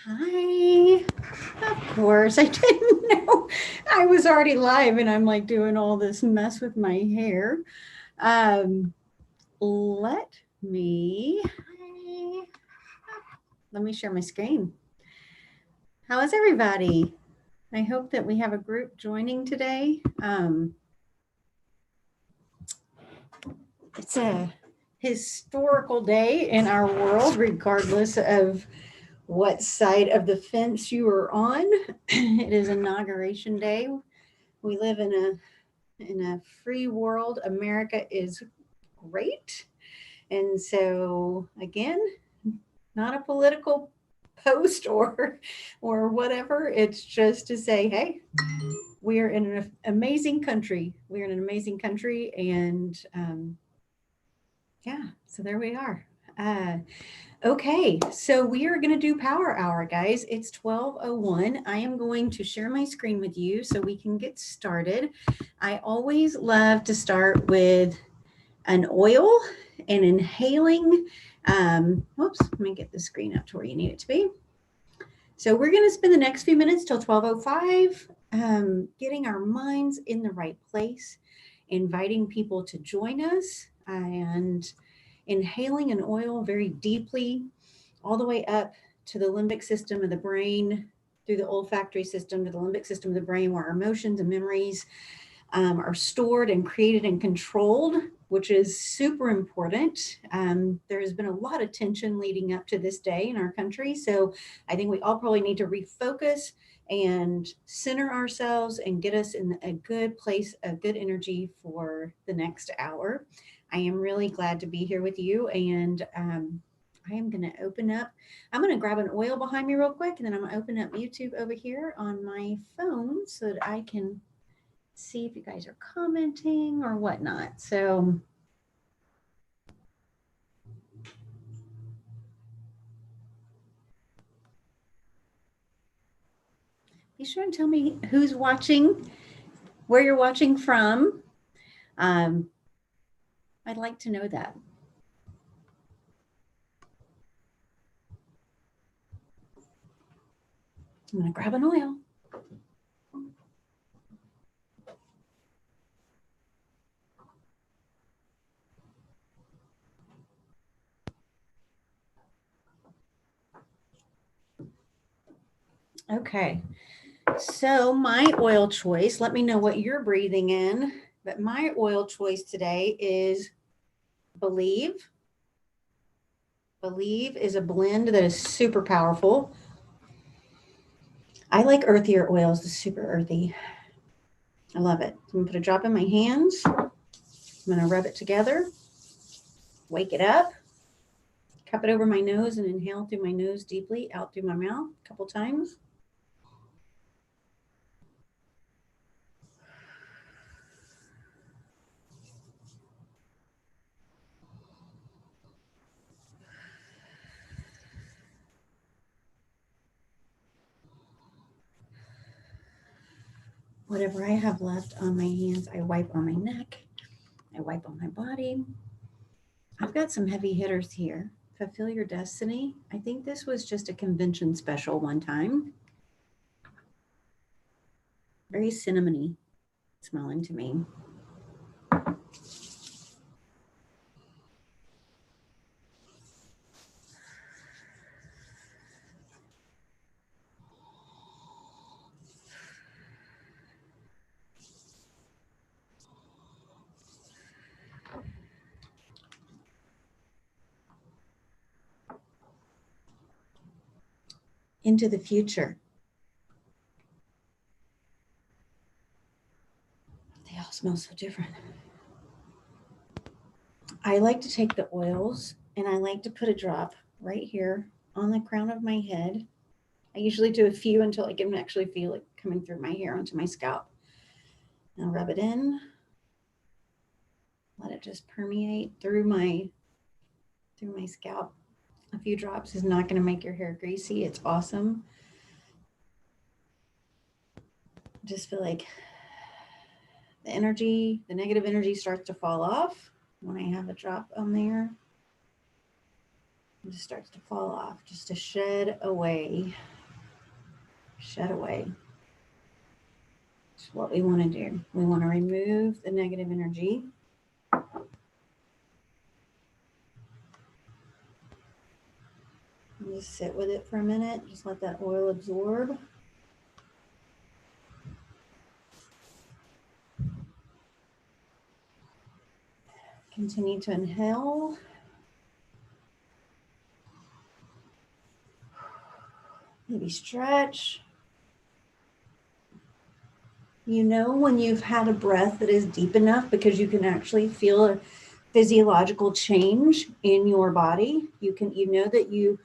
Hi. Of course, I didn't know I was already live and I'm like doing all this mess with my hair. Um, let me let me share my screen. How is everybody? I hope that we have a group joining today. It's a historical day in our world, regardless of what side of the fence you are on. It is inauguration day. We live in a free world. America is great. And so again, not a political post or whatever. It's just to say, hey, we are in an amazing country. We're in an amazing country, and yeah, so there we are. Uh, Okay, so we are going to do Power Hour, guys. It's 12:01. I am going to share my screen with you so we can get started. I always love to start with an oil and inhaling. Whoops, let me get the screen up to where you need it to be. So we're going to spend the next few minutes till 12:05 getting our minds in the right place, inviting people to join us, and inhaling an oil very deeply all the way up to the limbic system of the brain, through the olfactory system to the limbic system of the brain, where our emotions and memories are stored and created and controlled, which is super important. There has been a lot of tension leading up to this day in our country. So I think we all probably need to refocus and center ourselves and get us in a good place, a good energy for the next hour. I am really glad to be here with you. And I am going to open up. I'm going to grab an oil behind me real quick, and then I'm going to open up YouTube over here on my phone so that I can see if you guys are commenting or whatnot. So be sure and tell me who's watching, where you're watching from. Um, I'd like to know that. I'm going to grab an oil. Okay. So my oil choice, let me know what you're breathing in. But my oil choice today is Believe. Believe is a blend that is super powerful. I like earthier oils, it's super earthy. I love it. I'm going to put a drop in my hands. I'm going to rub it together, wake it up, cup it over my nose, and inhale through my nose deeply, out through my mouth a couple times. Whatever I have left on my hands, I wipe on my neck, I wipe on my body. I've got some heavy hitters here. Fulfill Your Destiny. I think this was just a convention special one time. Very cinnamony smelling to me. Into the future. They all smell so different. I like to take the oils and I like to put a drop right here on the crown of my head. I usually do a few until I can actually feel it coming through my hair onto my scalp. I'll rub it in, let it just permeate through my scalp. A few drops is not going to make your hair greasy. It's awesome. Just feel like the negative energy starts to fall off when I have a drop on there. It just starts to fall off, just to shed away. Shed away. That's what we want to do. We want to remove the negative energy. Just sit with it for a minute. Just let that oil absorb. Continue to inhale. Maybe stretch. You know when you've had a breath that is deep enough because you can actually feel a physiological change in your body. You know that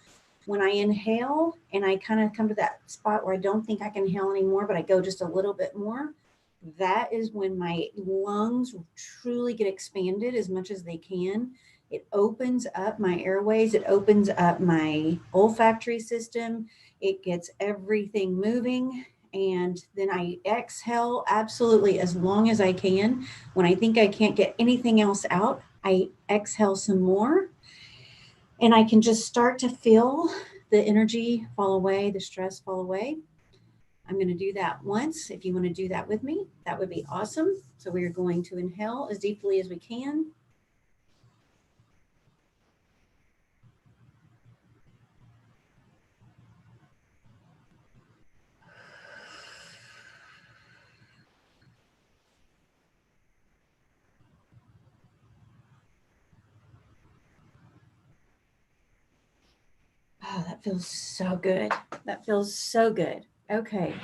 when I inhale and I kind of come to that spot where I don't think I can inhale anymore, but I go just a little bit more, that is when my lungs truly get expanded as much as they can. It opens up my airways, it opens up my olfactory system, it gets everything moving. And then I exhale absolutely as long as I can. When I think I can't get anything else out, I exhale some more. And I can just start to feel the energy fall away, the stress fall away. I'm going to do that once. If you want to do that with me, that would be awesome. So we are going to inhale as deeply as we can. Oh, that feels so good. That feels so good. Okay,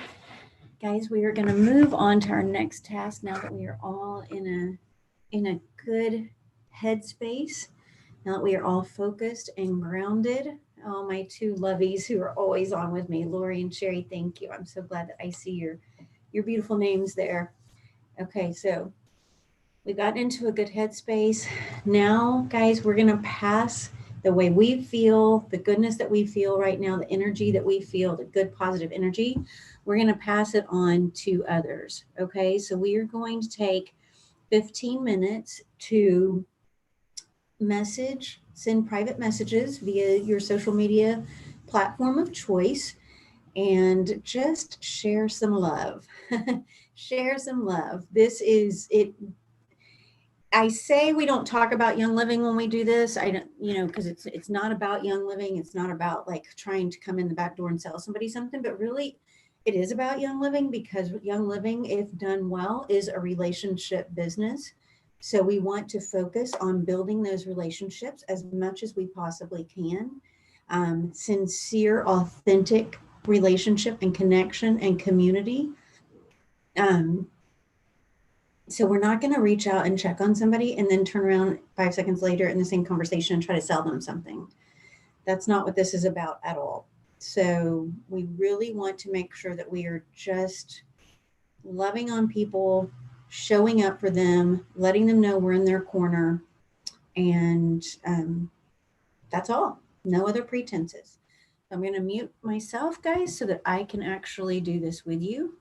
guys, we are going to move on to our next task now that we are all in a good headspace. Now that we are all focused and grounded. Oh, my two lovies who are always on with me, Lori and Sherry, thank you. I'm so glad that I see your beautiful names there. Okay, so we got into a good headspace. Now, guys, we're going to pass the way we feel, the goodness that we feel right now, the energy that we feel, the good positive energy. We're going to pass it on to others. Okay, so we are going to take 15 minutes to send private messages via your social media platform of choice, and just share some love. Share some love. This is it. I say we don't talk about Young Living when we do this. I don't, because it's not about Young Living. It's not about like trying to come in the back door and sell somebody something, but really it is about Young Living, because Young Living, if done well, is a relationship business. So we want to focus on building those relationships as much as we possibly can. Sincere, authentic relationship and connection and community. Um, so we're not going to reach out and check on somebody and then turn around 5 seconds later in the same conversation and try to sell them something. That's not what this is about at all. So we really want to make sure that we are just loving on people, showing up for them, letting them know we're in their corner. And that's all. No other pretenses. I'm going to mute myself, guys, so that I can actually do this with you.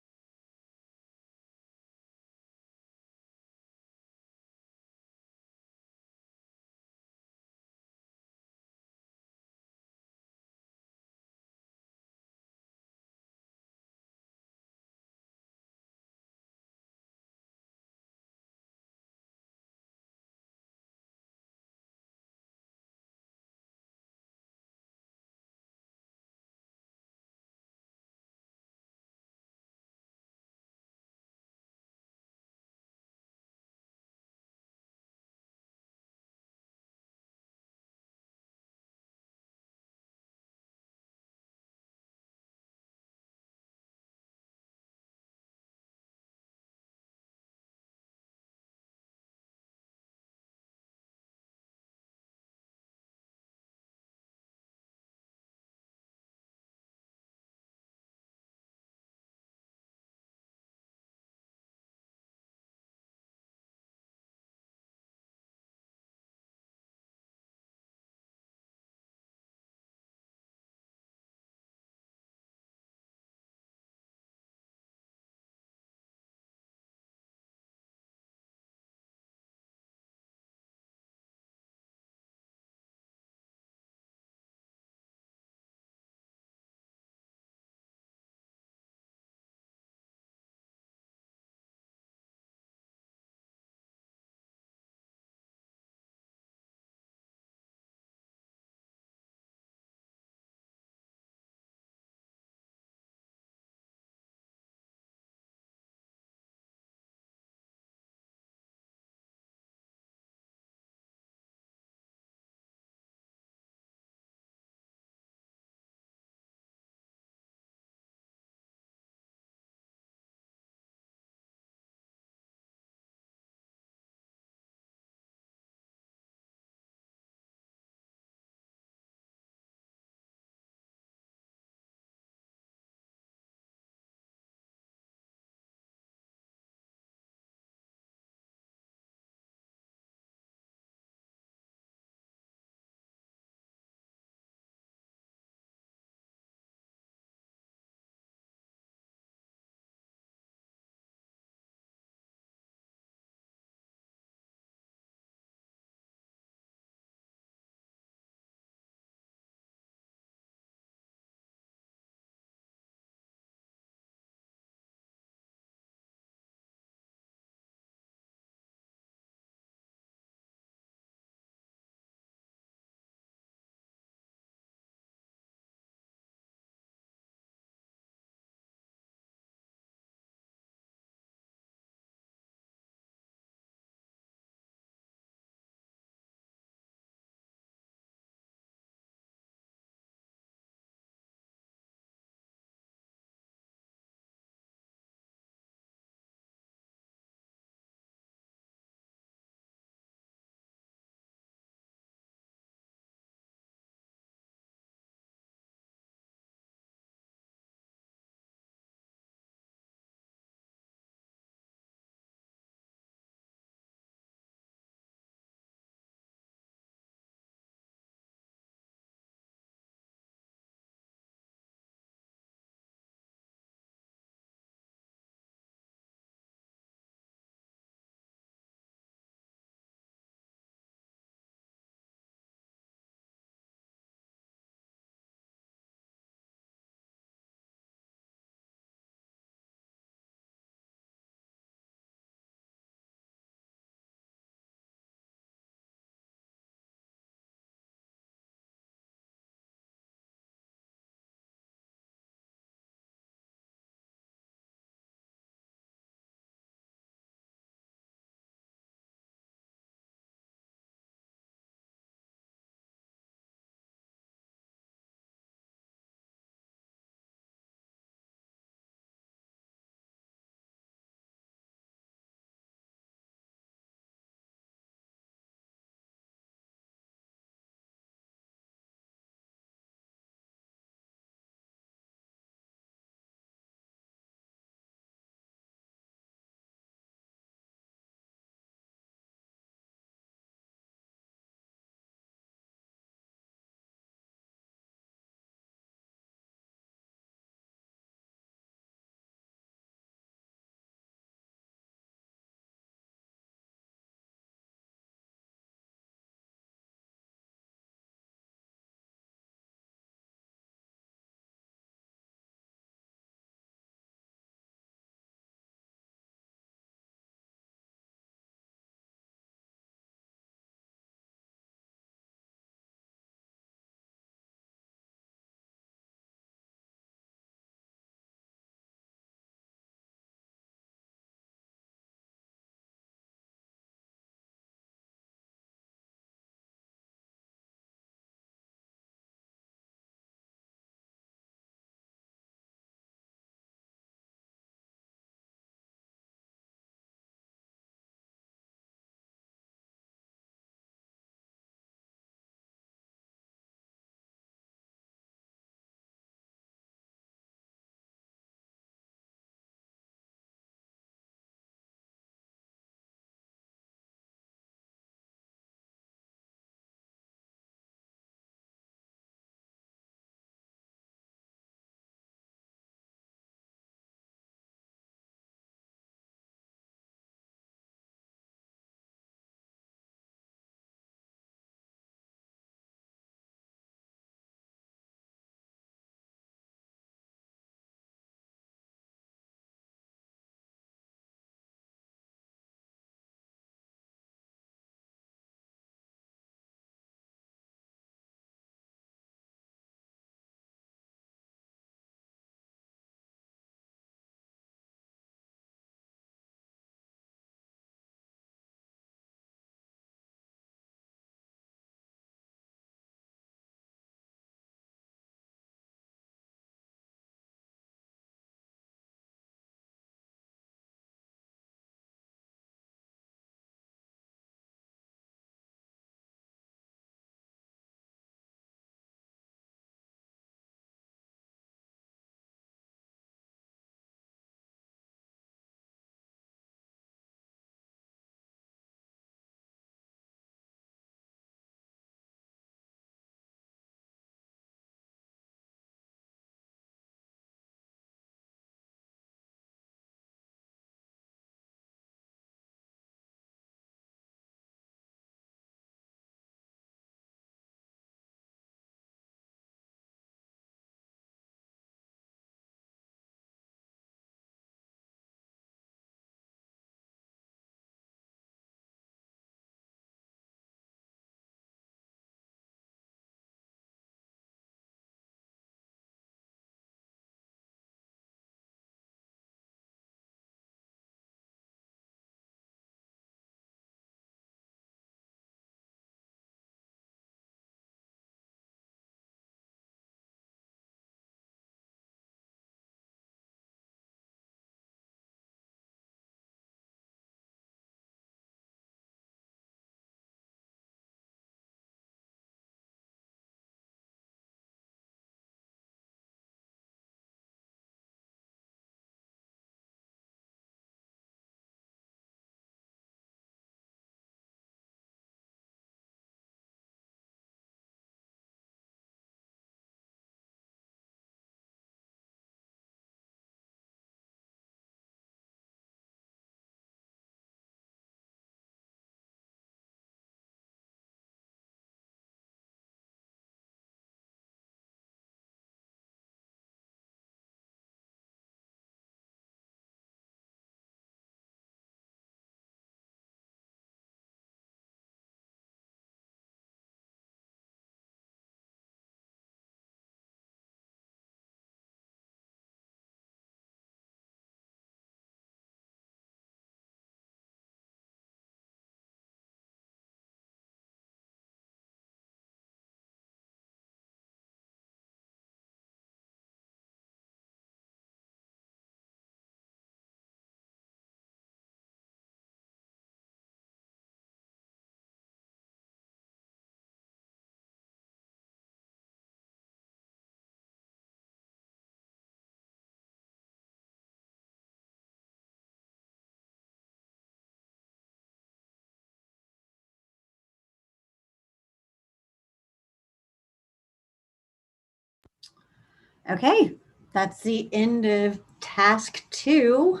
Okay, that's the end of task 2.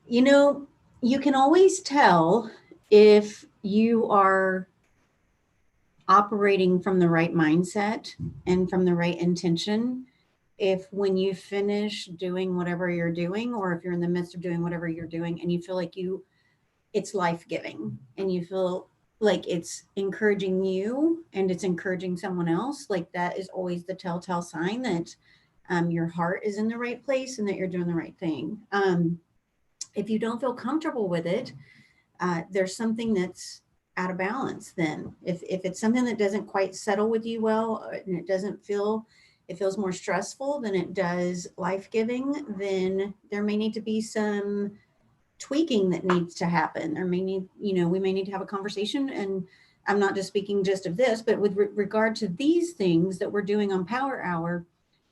You know, you can always tell if you are operating from the right mindset and from the right intention, if when you finish doing whatever you're doing, or if you're in the midst of doing whatever you're doing and you feel like it's life-giving and you feel like it's encouraging you and it's encouraging someone else, like that is always the telltale sign that your heart is in the right place and that you're doing the right thing. If you don't feel comfortable with it, there's something that's out of balance. Then if it's something that doesn't quite settle with you well, and it doesn't feel, it feels more stressful than it does life-giving, then there may need to be some tweaking that needs to happen. There may need, we may need to have a conversation. And I'm not just speaking just of this, but with regard to these things that we're doing on Power Hour,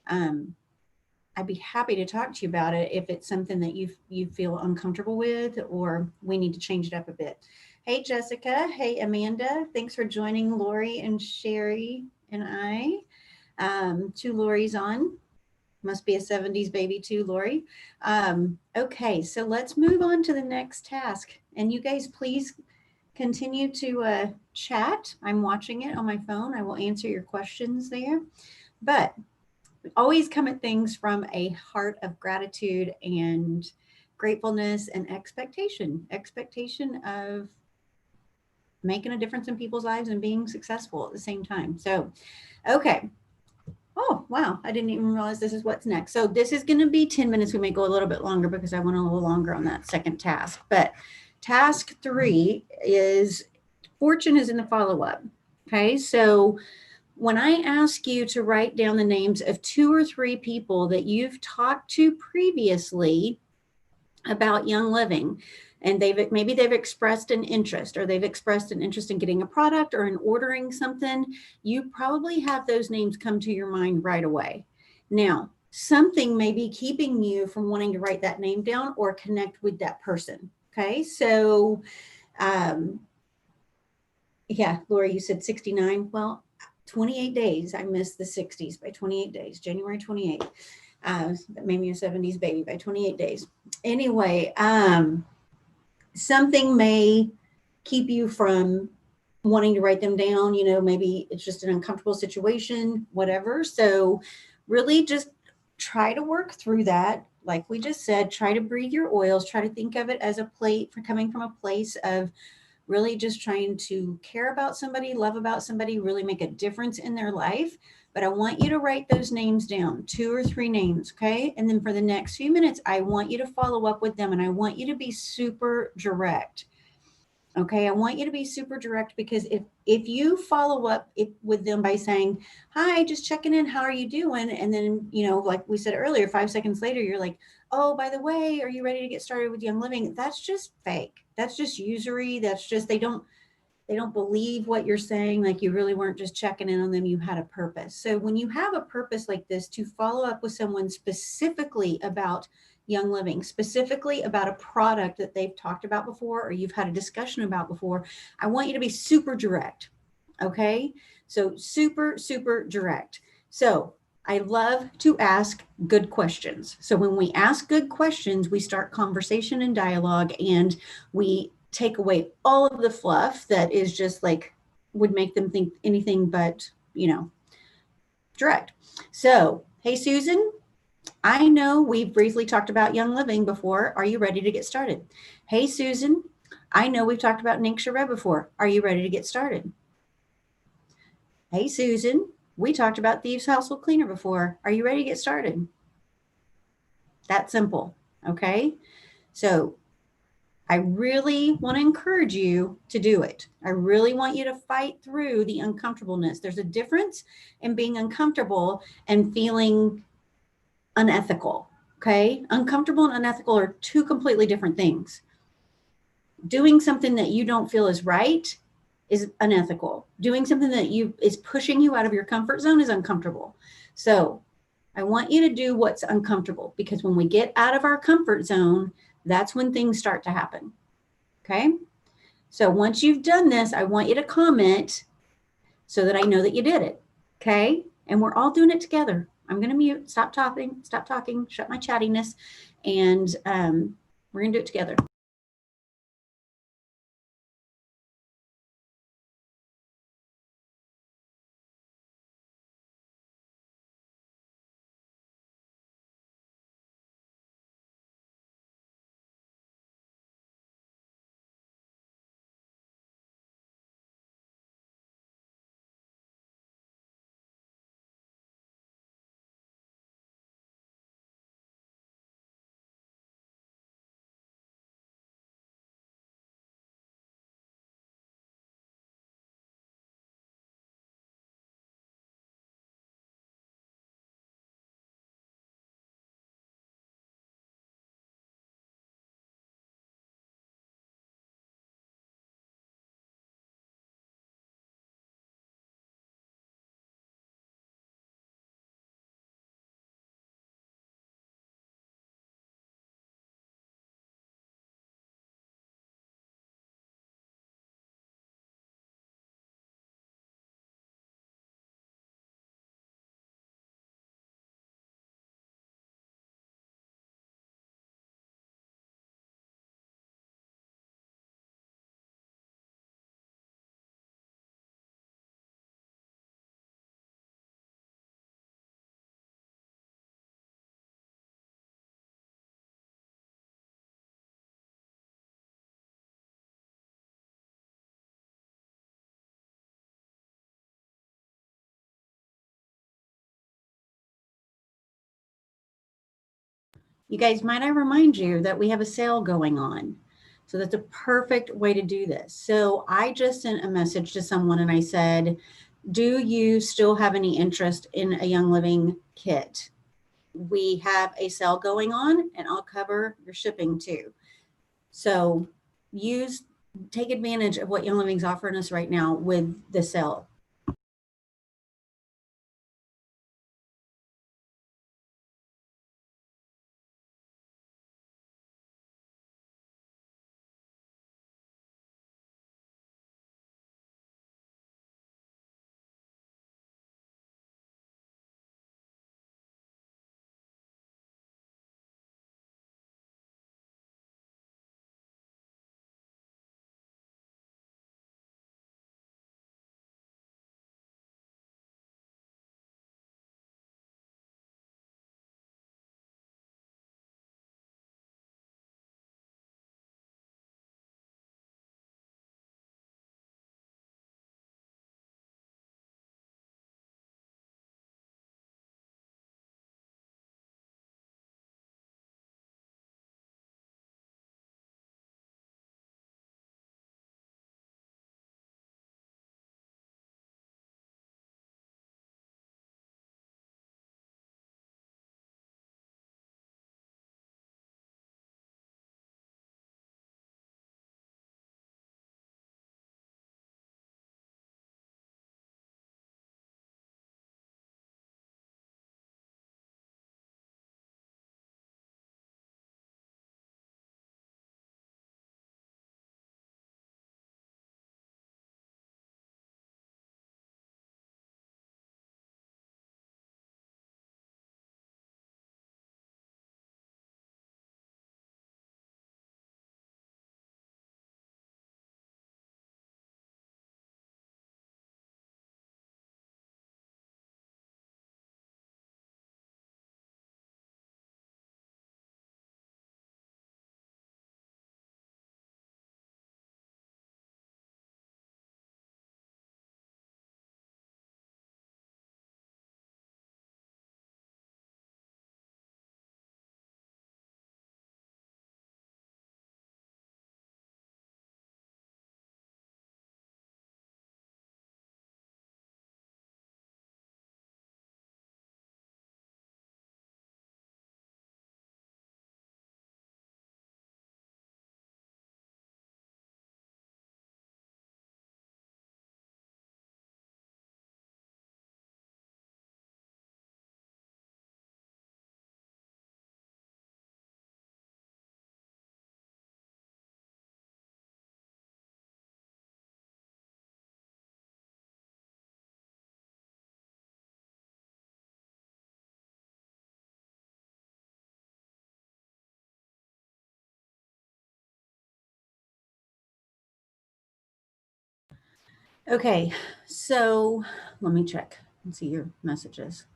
um, I'd be happy to talk to you about it if it's something that you feel uncomfortable with, or we need to change it up a bit. Hey, Jessica. Hey, Amanda. Thanks for joining Lori and Sherry and I. 2 Lori's on. Must be a 70s baby too, Lori. Okay, so let's move on to the next task. And you guys, please continue to chat. I'm watching it on my phone. I will answer your questions there. But always come at things from a heart of gratitude and gratefulness and expectation of making a difference in people's lives and being successful at the same time. So, okay. Oh, wow. I didn't even realize this is what's next. So this is going to be 10 minutes. We may go a little bit longer because I went a little longer on that second task. But task 3 is fortune is in the follow-up. Okay. So when I ask you to write down the names of 2 or 3 people that you've talked to previously about Young Living, and they've expressed an interest, or they've expressed an interest in getting a product or in ordering something, you probably have those names come to your mind right away. Now, something may be keeping you from wanting to write that name down or connect with that person. Okay, so yeah, Laura, you said 69. Well, 28 days. I missed the 60s by 28 days. January 28th. That made me a 70s baby by 28 days. Anyway, something may keep you from wanting to write them down. Maybe it's just an uncomfortable situation, whatever. So really just try to work through that. Like we just said, try to breathe your oils, try to think of it as a plate for coming from a place of really just trying to care about somebody, love about somebody, really make a difference in their life. But I want you to write those names down, 2 or 3 names, okay? And then for the next few minutes, I want you to follow up with them, and I want you to be super direct. Okay, I want you to be super direct, because if you follow up with them by saying, "Hi, just checking in, how are you doing?" And then, like we said earlier, 5 seconds later, you're like, "Oh, by the way, are you ready to get started with Young Living?" That's just fake. That's just usury. That's just they don't believe what you're saying. Like you really weren't just checking in on them. You had a purpose. So when you have a purpose like this to follow up with someone specifically about Young Living, specifically about a product that they've talked about before or you've had a discussion about before, I want you to be super direct. Okay. So super, super direct. So I love to ask good questions. So when we ask good questions, we start conversation and dialogue, and we take away all of the fluff that is just like would make them think anything but, direct. So, hey, Susan, I know we've briefly talked about Young Living before. Are you ready to get started? Hey, Susan, I know we've talked about Ninkshire before. Are you ready to get started? Hey, Susan, we talked about Thieves Household Cleaner before. Are you ready to get started? That simple. Okay. So I really want to encourage you to do it. I really want you to fight through the uncomfortableness. There's a difference in being uncomfortable and feeling unethical. Okay. Uncomfortable and unethical are 2 completely different things. Doing something that you don't feel is right is unethical. Doing something that is pushing you out of your comfort zone is uncomfortable. So I want you to do what's uncomfortable, because when we get out of our comfort zone, that's when things start to happen. Okay. So once you've done this, I want you to comment so that I know that you did it. Okay. And we're all doing it together. I'm going to mute, stop talking, shut my chattiness, and we're going to do it together. You guys, might I remind you that we have a sale going on? So that's a perfect way to do this. So I just sent a message to someone and I said, do you still have any interest in a Young Living kit? We have a sale going on and I'll cover your shipping too. So take advantage of what Young Living's offering us right now with the sale. Okay, so let me check and see your messages.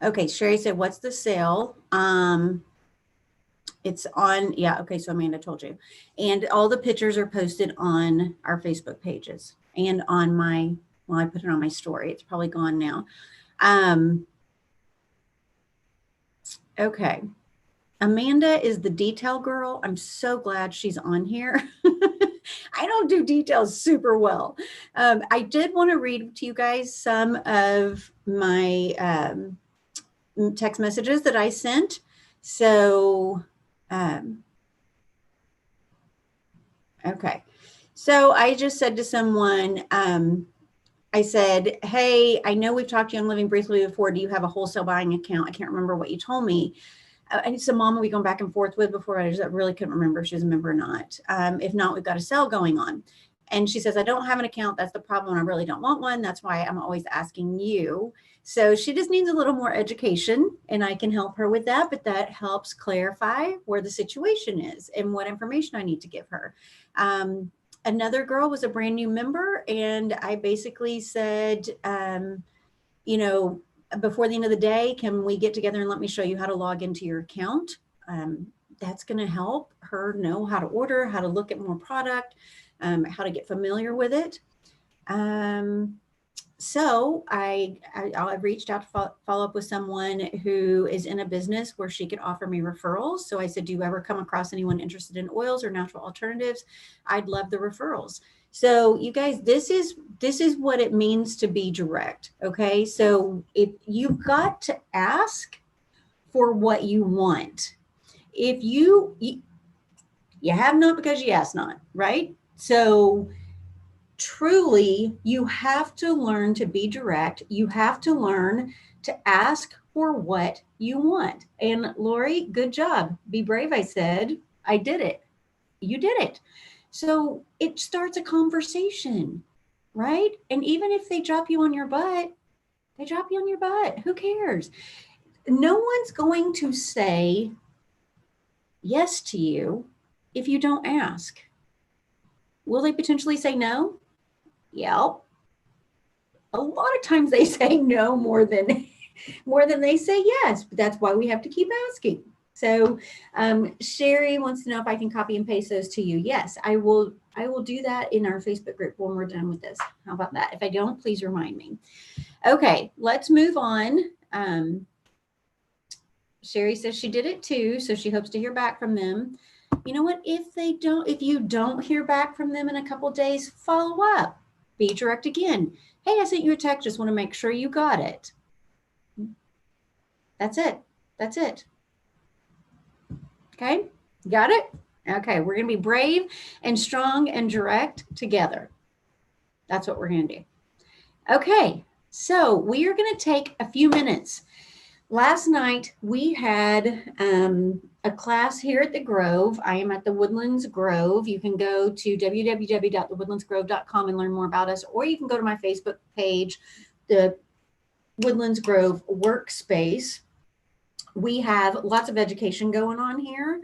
Okay, Sherry said, what's the sale? It's on, yeah, okay, so Amanda told you. And all the pictures are posted on our Facebook pages and on my, well, I put it on my story. It's probably gone now. Okay. Amanda is the detail girl. I'm so glad she's on here. I don't do details super well. I did want to read to you guys some of my text messages that I sent. So, okay. So I just said to someone, I said, hey, I know we've talked to Young Living briefly before. Do you have a wholesale buying account? I can't remember what you told me. And some mom we going back and forth with before. I just really couldn't remember if she was a member or not. If not, we've got a sale going on. And she says, I don't have an account. That's the problem. I really don't want one. That's why I'm always asking you. So she just needs a little more education and I can help her with that. But that helps clarify where the situation is and what information I need to give her. Another girl was a brand new member. And I basically said, you know, before the end of the day, can we get together and let me show you how to log into your account? That's going to help her know how to order, how to look at more product, how to get familiar with it. So I reached out to follow up with someone who is in a business where she could offer me referrals. So I said, do you ever come across anyone interested in oils or natural alternatives? I'd love the referrals. So you guys, this is what it means to be direct. Okay. So if you've got to ask for what you want, if you have not because you ask not, right? So truly, you have to learn to be direct. You have to learn to ask for what you want. And Lori, good job. Be brave, I said. I did it. You did it. So it starts a conversation, right? And even if they drop you on your butt, they drop you on your butt. Who cares? No one's going to say yes to you if you don't ask. Will they potentially say no? Yep. A lot of times they say no more than they say yes, but that's why we have to keep asking. So Sherry wants to know if I can copy and paste those to you. Yes, I will do that in our Facebook group when we're done with this. How about that? If I don't, please remind me. Okay, let's move on. Sherry says she did it too, so she hopes to hear back from them. You know what? If you don't hear back from them in a couple days, follow up. Be direct again. Hey, I sent you a text. Just want to make sure you got it. That's it. That's it. Okay, got it? Okay, we're going to be brave and strong and direct together. That's what we're going to do. Okay, so we are going to take a few minutes. Last night we had a class here at the Grove. I am at the Woodlands Grove. You can go to www.thewoodlandsgrove.com and learn more about us, or you can go to my Facebook page, the Woodlands Grove Workspace. We have lots of education going on here.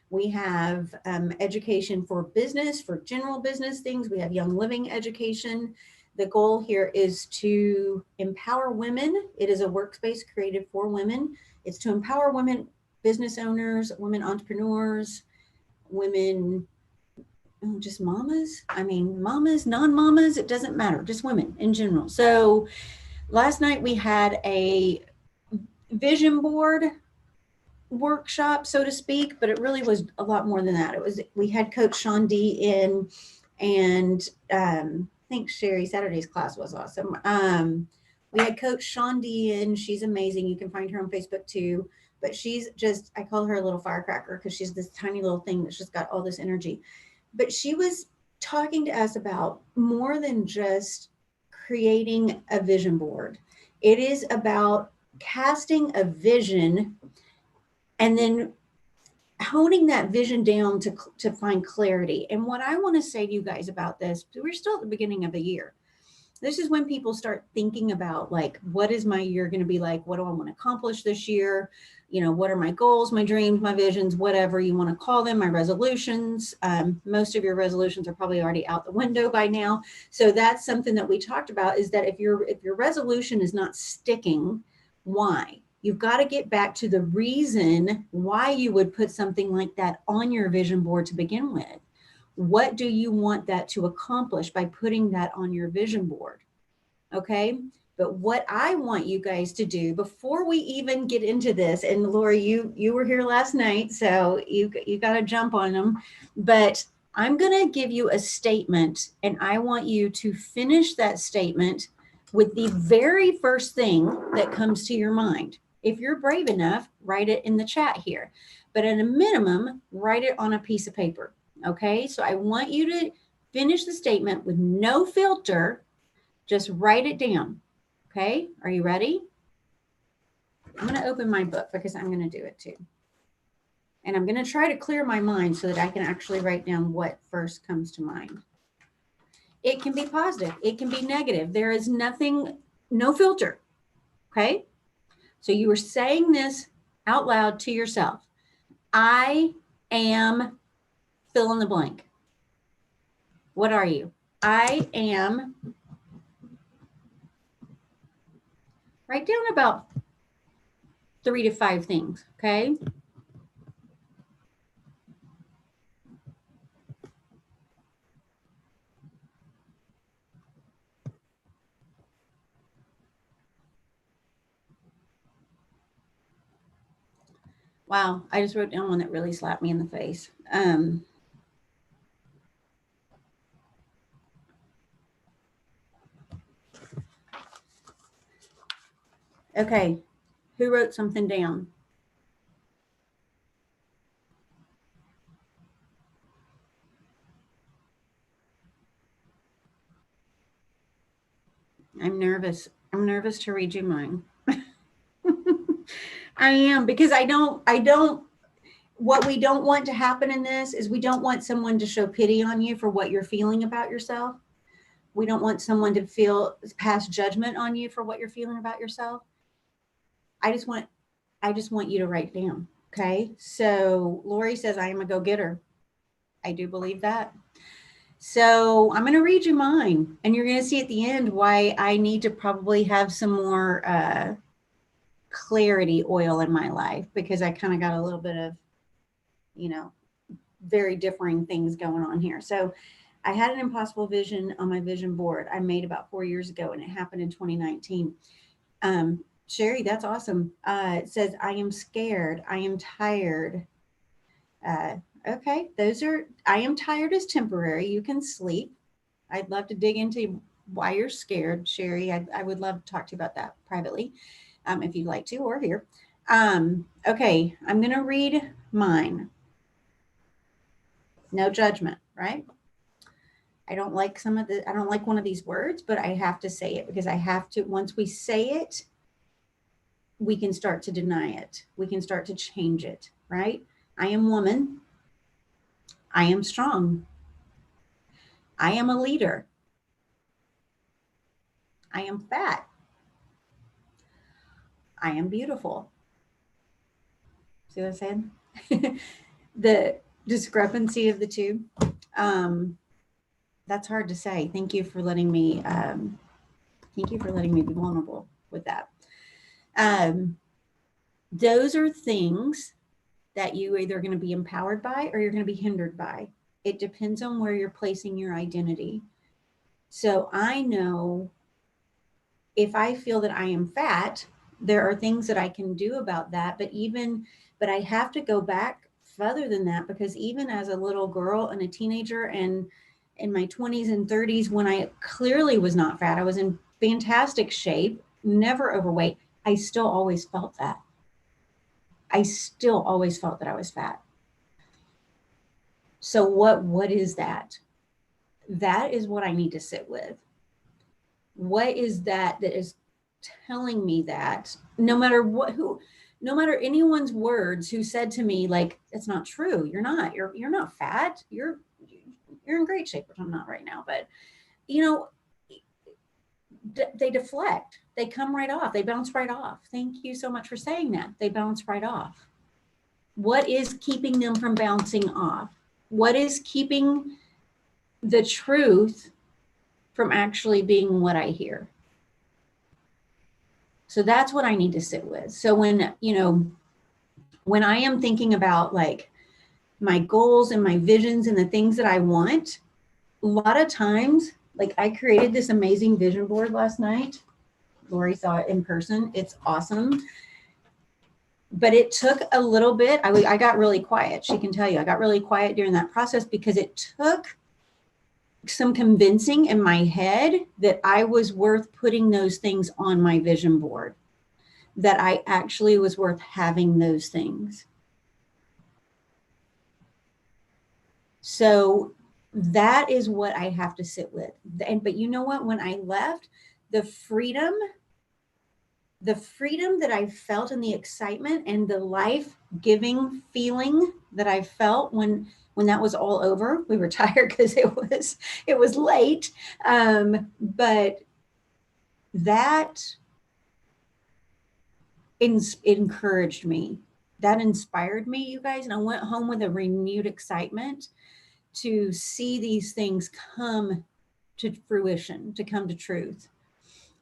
We have education for business, for general business things. We have young living education. The goal here is to empower women. It is a workspace created for women. It's to empower women, business owners, women entrepreneurs, women, just mamas. I mean, mamas, non-mamas, it doesn't matter, just women in general. So last night we had a vision board workshop, so to speak, but it really was a lot more than that. We had Coach Sean D in, and I think Sherry Saturday's class was awesome. We had Coach Sean D in. She's amazing. You can find her on Facebook too. But she's just, I call her a little firecracker because she's this tiny little thing that's just got all this energy. But she was talking to us about more than just creating a vision board. It is about casting a vision and then honing that vision down to find clarity. And what I want to say to you guys about this, we're still at the beginning of the year. This is when people start thinking about, like, what is my year going to be like? What do I want to accomplish this year? what are my goals, my dreams, my visions, whatever you want to call them, my resolutions. Most of your resolutions are probably already out the window by now. So that's something that we talked about, is that if your resolution is not sticking, why? You've got to get back to the reason why you would put something like that on your vision board to begin with. What do you want that to accomplish by putting that on your vision board? Okay. But what I want you guys to do before we even get into this, and Lori, you were here last night, so you got to jump on them. But I'm going to give you a statement, and I want you to finish that statement with the very first thing that comes to your mind. If you're brave enough, write it in the chat here. But at a minimum, write it on a piece of paper. Okay, so I want you to finish the statement with no filter. Just write it down. Okay, are you ready? I'm going to open my book because I'm going to do it too. And I'm going to try to clear my mind so that I can actually write down what first comes to mind. It can be positive. It can be negative. There is nothing, no filter. Okay, so you are saying this out loud to yourself. I am fill in the blank. What are you? I am. Write down about 3 to 5 things, okay? Wow, I just wrote down one that really slapped me in the face. Okay, who wrote something down? I'm nervous. I'm nervous to read you mine. I am, because I don't, what we don't want to happen in this is we don't want someone to show pity on you for what you're feeling about yourself. We don't want someone to pass judgment on you for what you're feeling about yourself. I just want you to write down. Okay. So Lori says, I am a go-getter. I do believe that. So I'm going to read you mine, and you're going to see at the end why I need to probably have some more clarity oil in my life, because I kind of got a little bit of, very differing things going on here. So I had an impossible vision on my vision board I made about 4 years ago, and it happened in 2019. Sherry, that's awesome. It says, I am scared. I am tired. Okay, I am tired is temporary. You can sleep. I'd love to dig into why you're scared, Sherry. I would love to talk to you about that privately, if you'd like to, or here. Okay, I'm going to read mine. No judgment, right? I don't like I don't like one of these words, but I have to say it because I have to. Once we say it, we can start to deny it. We can start to change it, right? I am woman. I am strong. I am a leader. I am fat. I am beautiful. See what I said? The discrepancy of the two. That's hard to say. Thank you for letting me. Thank you for letting me be vulnerable with that. Those are things that you either going to be empowered by or you're going to be hindered by. It depends on where you're placing your identity. So I know if I feel that I am fat, there are things that I can do about that. But I have to go back further than that, because even as a little girl and a teenager and in my 20s and 30s, when I clearly was not fat, I was in fantastic shape, never overweight, I still always felt that. I still always felt that I was fat. So what is that? That is what I need to sit with. What is that is telling me that no matter no matter anyone's words who said to me, like, it's not true. You're not fat. You're in great shape, which I'm not right now. But they deflect. They come right off. They bounce right off. Thank you so much for saying that. They bounce right off. What is keeping them from bouncing off? What is keeping the truth from actually being what I hear? So that's what I need to sit with. So when, when I am thinking about like my goals and my visions and the things that I want, a lot of times, like I created this amazing vision board last night. Lori saw it in person. It's awesome. But it took a little bit. I got really quiet. She can tell you, I got really quiet during that process because it took some convincing in my head that I was worth putting those things on my vision board, that I actually was worth having those things. So that is what I have to sit with. But you know what? When I left, the freedom that I felt and the excitement and the life-giving feeling that I felt when that was all over, we were tired because it was late. But that encouraged me. That inspired me, you guys. And I went home with a renewed excitement to see these things come to fruition, to come to truth.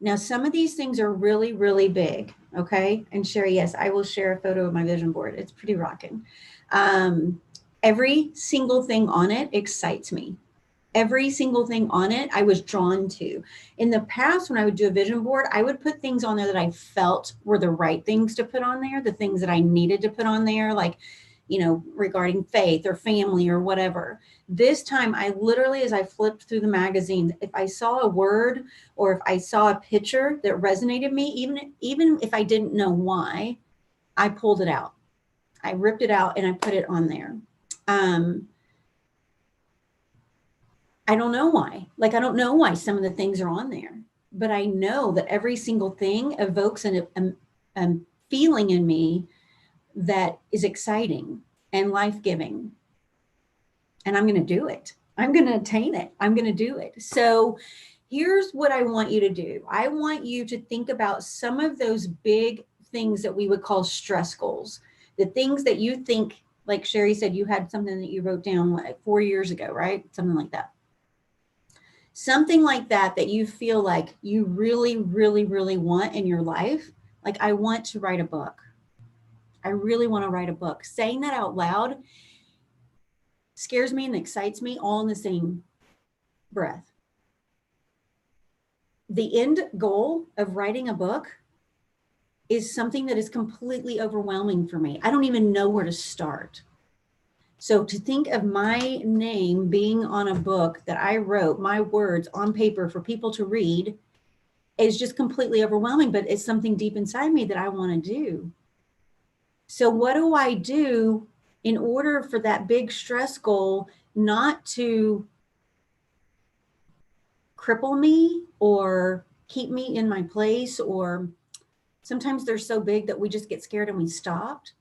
Now, some of these things are really, really big. Okay. And Sherry, yes, I will share a photo of my vision board. It's pretty rocking. Every single thing on it excites me. Every single thing on it, I was drawn to. In the past, when I would do a vision board, I would put things on there that I felt were the right things to put on there, the things that I needed to put on there, like, regarding faith or family or whatever. This time, I literally, as I flipped through the magazine, if I saw a word or if I saw a picture that resonated me, even if I didn't know why, I pulled it out. I ripped it out and I put it on there. I don't know why. Like, I don't know why some of the things are on there, but I know that every single thing evokes a feeling in me that is exciting and life-giving. And I'm going to do it. I'm going to attain it. I'm going to do it. So here's what I want you to do. I want you to think about some of those big things that we would call stress goals, the things that you think, like Sherry said, you had something that you wrote down like 4 years ago, right? Something like that. Something like that you feel like you really, really, really want in your life. Like, I want to write a book. I really want to write a book. Saying that out loud scares me and excites me all in the same breath. The end goal of writing a book is something that is completely overwhelming for me. I don't even know where to start. So to think of my name being on a book that I wrote, my words on paper for people to read, is just completely overwhelming, but it's something deep inside me that I want to do. So what do I do in order for that big stress goal not to cripple me or keep me in my place? Or sometimes they're so big that we just get scared and we stopped.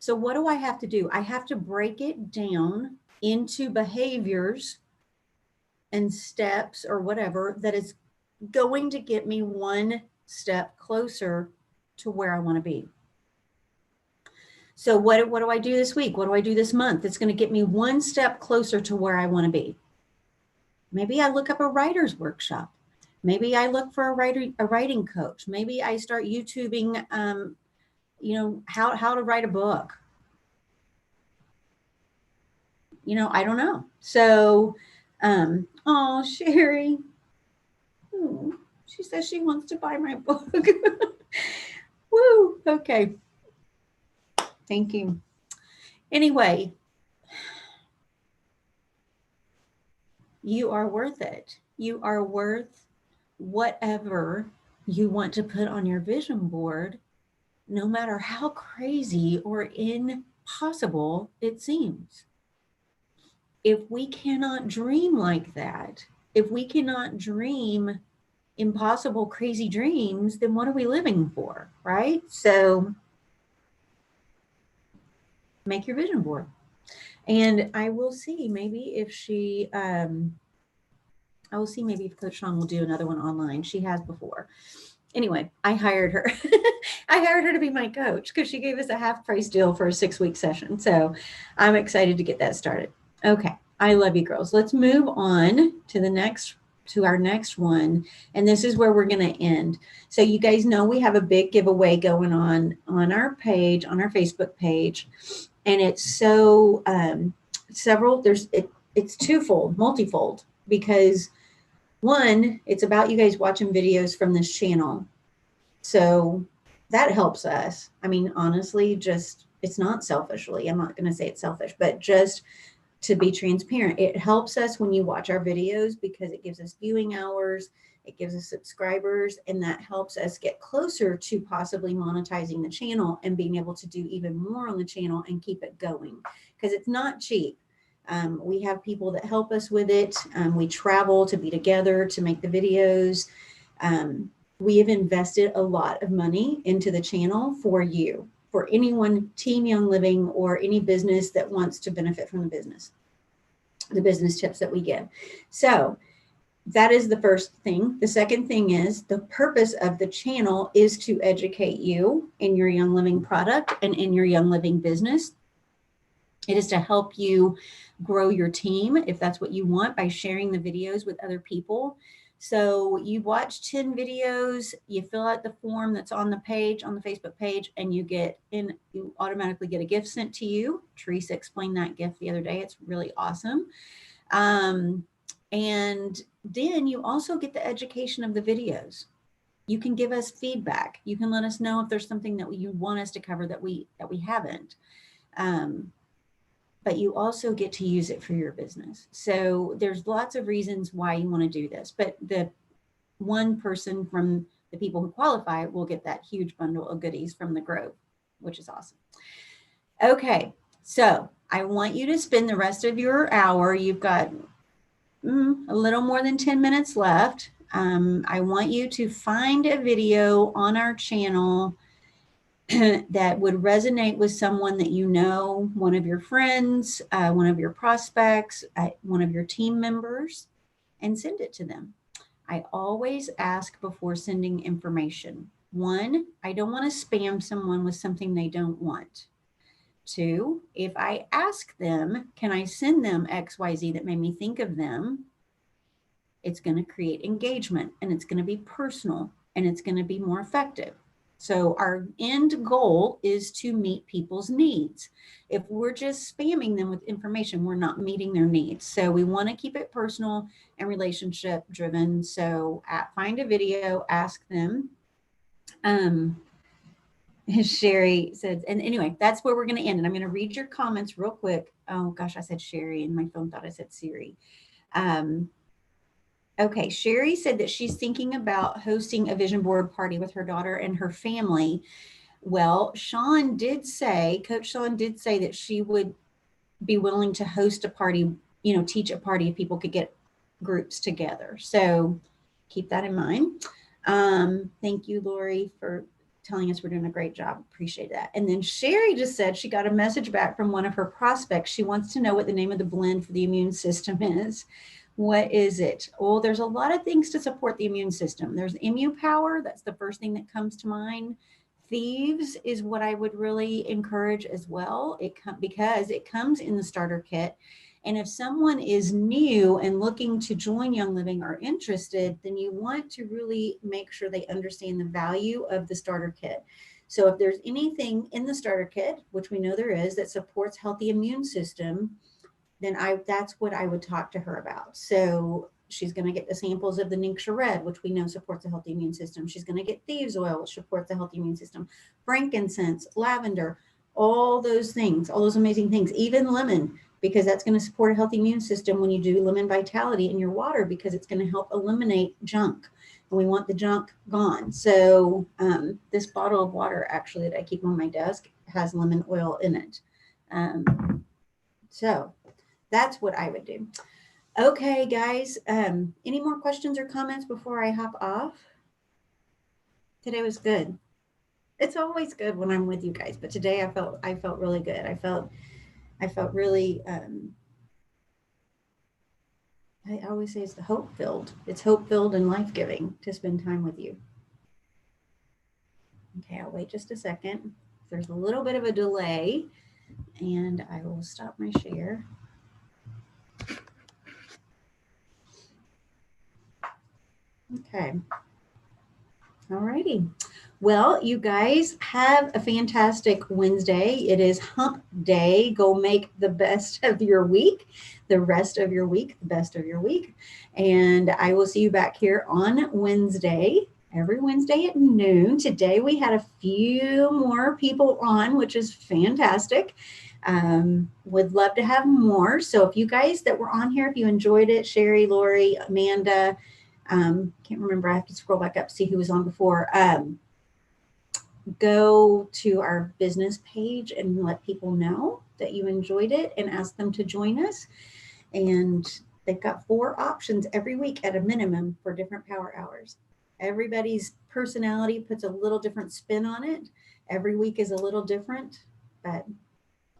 So what do I have to do? I have to break it down into behaviors and steps or whatever that is going to get me one step closer to where I want to be. So what do I do this week? What do I do this month? It's going to get me one step closer to where I want to be. Maybe I look up a writer's workshop. Maybe I look for a writing coach. Maybe I start YouTubing, how to write a book. I don't know. So, oh, Sherry, she says she wants to buy my book. Woo. Okay. Thank you. Anyway, you are worth it. You are worth whatever you want to put on your vision board, no matter how crazy or impossible it seems. If we cannot dream like that, if we cannot dream impossible, crazy dreams, then what are we living for, right? So make your vision board. And I will see maybe if she I will see maybe if Coach Sean will do another one online. She has before. Anyway, I hired her. I hired her to be my coach because she gave us a half price deal for a 6-week session. So I'm excited to get that started. Okay. I love you girls. Let's move on to our next one. And this is where we're going to end. So you guys know we have a big giveaway going on our page, on our Facebook page. And it's so it's twofold, multifold, because one, it's about you guys watching videos from this channel. So that helps us. I mean, honestly, just it's not selfishly. I'm not going to say it's selfish, but just to be transparent, it helps us when you watch our videos because it gives us viewing hours, it gives us subscribers, and that helps us get closer to possibly monetizing the channel and being able to do even more on the channel and keep it going because it's not cheap. We have people that help us with it. We travel to be together to make the videos. We have invested a lot of money into the channel for you, for anyone, Team Young Living, or any business that wants to benefit from the business tips that we give. So that is the first thing. The second thing is the purpose of the channel is to educate you in your Young Living product and in your Young Living business. It is to help you grow your team if that's what you want by sharing the videos with other people. So you watch 10 videos, you fill out the form that's on the page, on the Facebook page, and you automatically get a gift sent to you. Teresa explained that gift the other day. It's really awesome. And then you also get the education of the videos. You can give us feedback. You can let us know if there's something that you want us to cover that we haven't. But you also get to use it for your business. So there's lots of reasons why you want to do this, but the one person from the people who qualify will get that huge bundle of goodies from the Grove, which is awesome. Okay, so I want you to spend the rest of your hour. You've got a little more than 10 minutes left. I want you to find a video on our channel that would resonate with someone that you know, one of your friends, one of your prospects, one of your team members, and send it to them. I always ask before sending information. 1, I don't want to spam someone with something they don't want. 2, if I ask them, can I send them XYZ that made me think of them? It's going to create engagement and it's going to be personal and it's going to be more effective. So our end goal is to meet people's needs. If we're just spamming them with information, we're not meeting their needs. So we want to keep it personal and relationship driven. So find a video, ask them. Sherry said, and anyway, that's where we're going to end. And I'm going to read your comments real quick. Oh gosh, I said Sherry and my phone thought I said Siri. Okay, Sherry said that she's thinking about hosting a vision board party with her daughter and her family. Well, Coach Sean did say that she would be willing to host a party, teach a party if people could get groups together. So keep that in mind. Thank you, Lori, for telling us we're doing a great job. Appreciate that. And then Sherry just said she got a message back from one of her prospects. She wants to know what the name of the blend for the immune system is. What is it? Oh, there's a lot of things to support the immune system. There's Immune Power. That's the first thing that comes to mind. Thieves is what I would really encourage as well. Because it comes in the starter kit. And if someone is new and looking to join Young Living or interested, then you want to really make sure they understand the value of the starter kit. So if there's anything in the starter kit, which we know there is, that supports healthy immune system, then that's what I would talk to her about. So she's going to get the samples of the Ningxia Red, which we know supports a healthy immune system. She's going to get thieves oil, which supports a healthy immune system, frankincense, lavender, all those things, all those amazing things, even lemon, because that's going to support a healthy immune system when you do lemon vitality in your water, because it's going to help eliminate junk. And we want the junk gone. So this bottle of water actually that I keep on my desk has lemon oil in it. So that's what I would do. Okay, guys. Any more questions or comments before I hop off? Today was good. It's always good when I'm with you guys, but today I felt really good. I felt really I always say it's the hope filled. It's hope filled and life giving to spend time with you. Okay, I'll wait just a second. There's a little bit of a delay, and I will stop my share. Okay. All righty. Well, you guys have a fantastic Wednesday. It is hump day. Go make the best of your week, the rest of your week, the best of your week. And I will see you back here on Wednesday, every Wednesday at noon. Today we had a few more people on, which is fantastic. Would love to have more. So if you guys that were on here, if you enjoyed it, Sherry, Lori, Amanda, can't remember, I have to scroll back up to see who was on before. Go to our business page and let people know that you enjoyed it and ask them to join us. And they've got 4 options every week at a minimum for different power hours. Everybody's personality puts a little different spin on it. Every week is a little different, but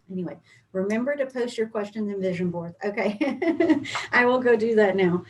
anyway, remember to post your questions in vision board. Okay. I will go do that now.